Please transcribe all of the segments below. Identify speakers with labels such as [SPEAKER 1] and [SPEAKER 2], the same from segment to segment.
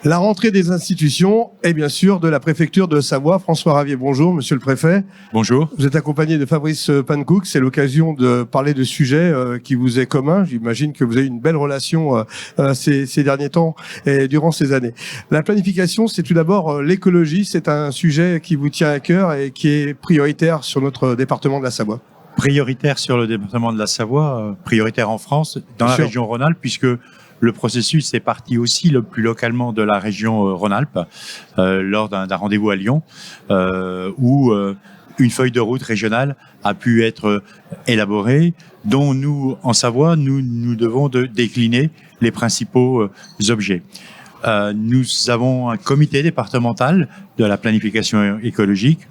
[SPEAKER 1] La rentrée des institutions et bien sûr de la préfecture de Savoie. François Ravier, bonjour, monsieur le préfet.
[SPEAKER 2] Bonjour.
[SPEAKER 1] Vous êtes accompagné de Fabrice Pankouk. C'est l'occasion de parler de sujets qui vous est commun. J'imagine que vous avez une belle relation ces derniers temps et durant ces années. La planification, c'est tout d'abord l'écologie. C'est un sujet qui vous tient à cœur et qui est prioritaire sur notre département de la Savoie.
[SPEAKER 2] Prioritaire sur le département de la Savoie, prioritaire en France, dans la région Rhône-Alpes, puisque le processus est parti aussi le plus localement de la région Rhône-Alpes lors d'un rendez-vous à Lyon où une feuille de route régionale a pu être élaborée, dont nous, en Savoie, nous devons décliner les principaux objets. Nous avons un comité départemental de la planification écologique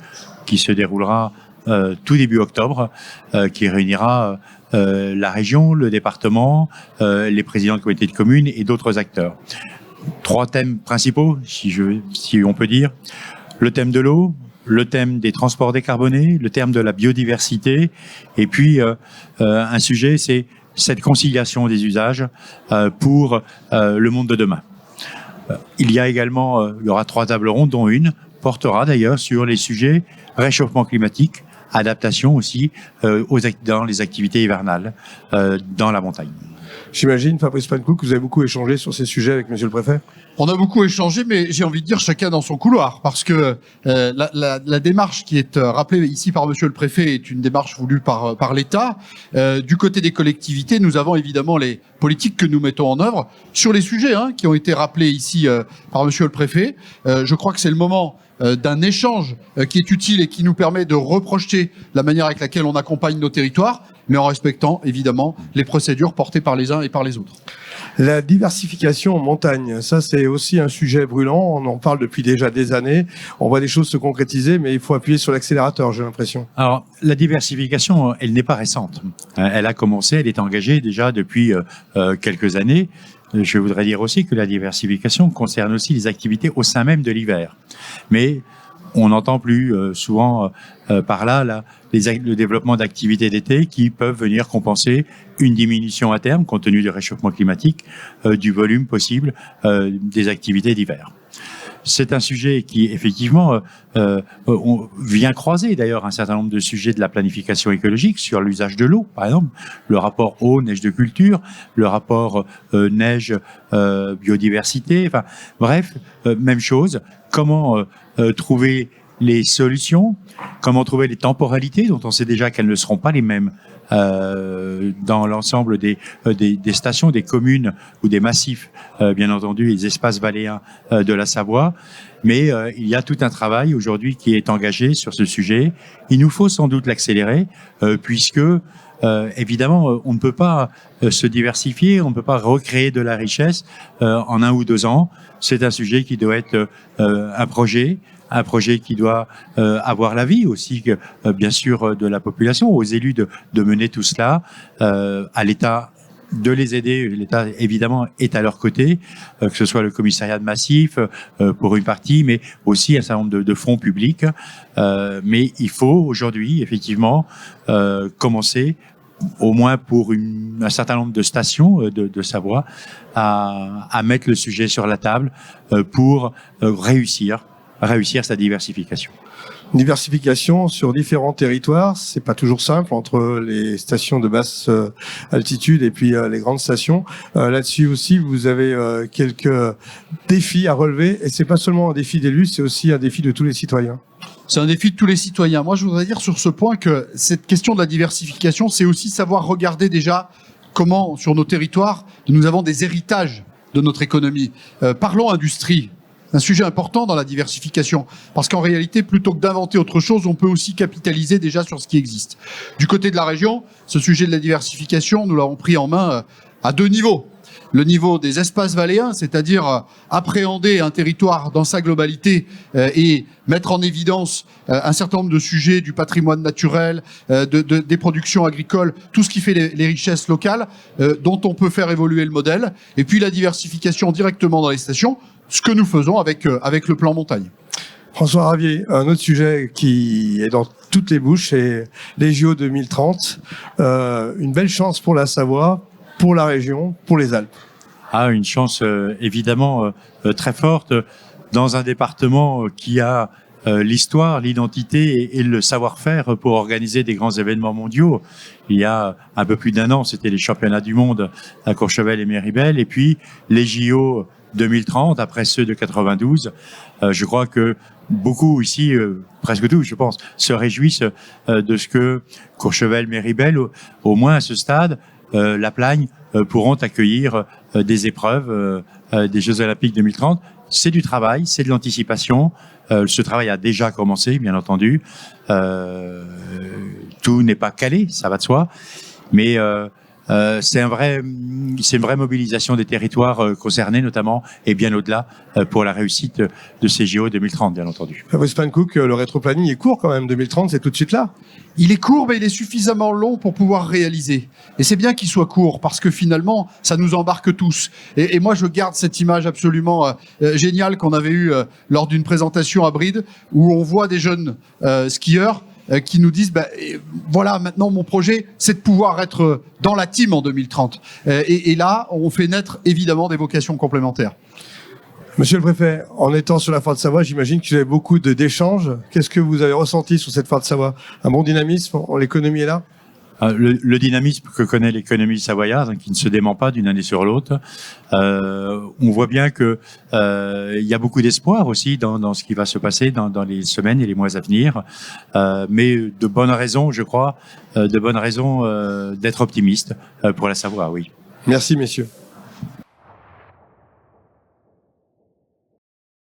[SPEAKER 2] qui se déroulera tout début octobre, qui réunira la région, le département, les présidents de comités de communes et d'autres acteurs. 3 thèmes principaux, si on peut dire. Le thème de l'eau, le thème des transports décarbonés, le thème de la biodiversité, et puis un sujet, c'est cette conciliation des usages pour le monde de demain. Il y aura 3 tables rondes, dont une portera d'ailleurs sur les sujets réchauffement climatique, adaptation aussi dans les activités hivernales dans la montagne.
[SPEAKER 1] J'imagine, Fabrice Pankouk, que vous avez beaucoup échangé sur ces sujets avec monsieur le préfet.
[SPEAKER 3] On a beaucoup échangé, mais j'ai envie de dire chacun dans son couloir, parce que la démarche qui est rappelée ici par monsieur le préfet est une démarche voulue par l'État. Du côté des collectivités, nous avons évidemment les politiques que nous mettons en œuvre sur les sujets qui ont été rappelés ici par monsieur le préfet. Je crois que c'est le moment d'un échange qui est utile et qui nous permet de reprojeter la manière avec laquelle on accompagne nos territoires, mais en respectant évidemment les procédures portées par les uns et par les autres.
[SPEAKER 1] La diversification en montagne, ça c'est aussi un sujet brûlant, on en parle depuis déjà des années, on voit des choses se concrétiser, mais il faut appuyer sur l'accélérateur, j'ai l'impression.
[SPEAKER 2] Alors, la diversification, elle n'est pas récente. Elle a commencé, elle est engagée déjà depuis quelques années. Je voudrais dire aussi que la diversification concerne aussi les activités au sein même de l'hiver. Mais on n'entend plus souvent par là le développement d'activités d'été qui peuvent venir compenser une diminution à terme, compte tenu du réchauffement climatique, du volume possible des activités d'hiver. C'est un sujet qui, effectivement, vient croiser d'ailleurs un certain nombre de sujets de la planification écologique sur l'usage de l'eau, par exemple, le rapport eau, neige de culture, le rapport neige, biodiversité, enfin, bref, même chose. Comment trouver les solutions, comment trouver les temporalités dont on sait déjà qu'elles ne seront pas les mêmes dans l'ensemble des stations, des communes ou des massifs, bien entendu, les espaces valléens de la Savoie. Mais il y a tout un travail aujourd'hui qui est engagé sur ce sujet. Il nous faut sans doute l'accélérer puisque évidemment, on ne peut pas se diversifier, on ne peut pas recréer de la richesse en 1 ou 2 ans. C'est un sujet qui doit être un projet qui doit avoir l'avis aussi, bien sûr, de la population, aux élus de mener tout cela, à l'État de les aider. L'État, évidemment, est à leur côté, que ce soit le commissariat de massif pour une partie, mais aussi un certain nombre de fonds publics. Mais il faut aujourd'hui, effectivement, commencer, au moins pour un certain nombre de stations de Savoie, à mettre le sujet sur la table pour réussir sa diversification.
[SPEAKER 1] Diversification sur différents territoires, c'est pas toujours simple entre les stations de basse altitude et puis les grandes stations. Là-dessus aussi, vous avez quelques défis à relever, et c'est pas seulement un défi d'élus, c'est aussi un défi de tous les citoyens.
[SPEAKER 3] C'est un défi de tous les citoyens. Moi, je voudrais dire sur ce point que cette question de la diversification, c'est aussi savoir regarder déjà comment, sur nos territoires, nous avons des héritages de notre économie. Parlons industrie. Un sujet important dans la diversification, parce qu'en réalité, plutôt que d'inventer autre chose, on peut aussi capitaliser déjà sur ce qui existe. Du côté de la région, ce sujet de la diversification, nous l'avons pris en main à 2 niveaux. Le niveau des espaces valléens, c'est-à-dire appréhender un territoire dans sa globalité et mettre en évidence un certain nombre de sujets du patrimoine naturel, des productions agricoles, tout ce qui fait les richesses locales, dont on peut faire évoluer le modèle. Et puis la diversification directement dans les stations, ce que nous faisons avec le plan montagne.
[SPEAKER 1] François Ravier, un autre sujet qui est dans toutes les bouches, c'est les JO 2030. Une belle chance pour la Savoie, pour la région, pour les Alpes.
[SPEAKER 2] a une chance évidemment très forte dans un département qui a l'histoire, l'identité et le savoir-faire pour organiser des grands événements mondiaux. Il y a un peu plus d'1 an, c'était les championnats du monde à Courchevel et Méribel, et puis les JO 2030, après ceux de 92. Je crois que beaucoup ici, presque tous, je pense, se réjouissent de ce que Courchevel, Méribel, au moins à ce stade, La Plagne, pourront accueillir des épreuves des Jeux Olympiques 2030. C'est du travail, c'est de l'anticipation. Ce travail a déjà commencé, bien entendu. Tout n'est pas calé, ça va de soi. Mais c'est une vraie mobilisation des territoires concernés, notamment, et bien au-delà, pour la réussite de ces JO 2030, bien entendu.
[SPEAKER 1] Fabrice Pannecook, le rétroplanning est court quand même. 2030, c'est tout de suite là.
[SPEAKER 3] Il est court, mais il est suffisamment long pour pouvoir réaliser. Et c'est bien qu'il soit court, parce que finalement, ça nous embarque tous. Et moi, je garde cette image absolument géniale qu'on avait eue lors d'une présentation à Bride, où on voit des jeunes skieurs qui nous disent voilà, maintenant mon projet, c'est de pouvoir être dans la team en 2030. Et là, on fait naître évidemment des vocations complémentaires.
[SPEAKER 1] Monsieur le préfet, en étant sur la foire de Savoie, j'imagine que vous avez beaucoup d'échanges. Qu'est-ce que vous avez ressenti sur cette foire de Savoie? Un bon dynamisme? L'économie est là?
[SPEAKER 2] Le dynamisme que connaît l'économie savoyarde, qui ne se dément pas d'une année sur l'autre. On voit bien que il y a beaucoup d'espoir aussi dans ce qui va se passer dans les semaines et les mois à venir. Mais de bonnes raisons, je crois, d'être optimiste pour la Savoie, oui.
[SPEAKER 1] Merci, messieurs.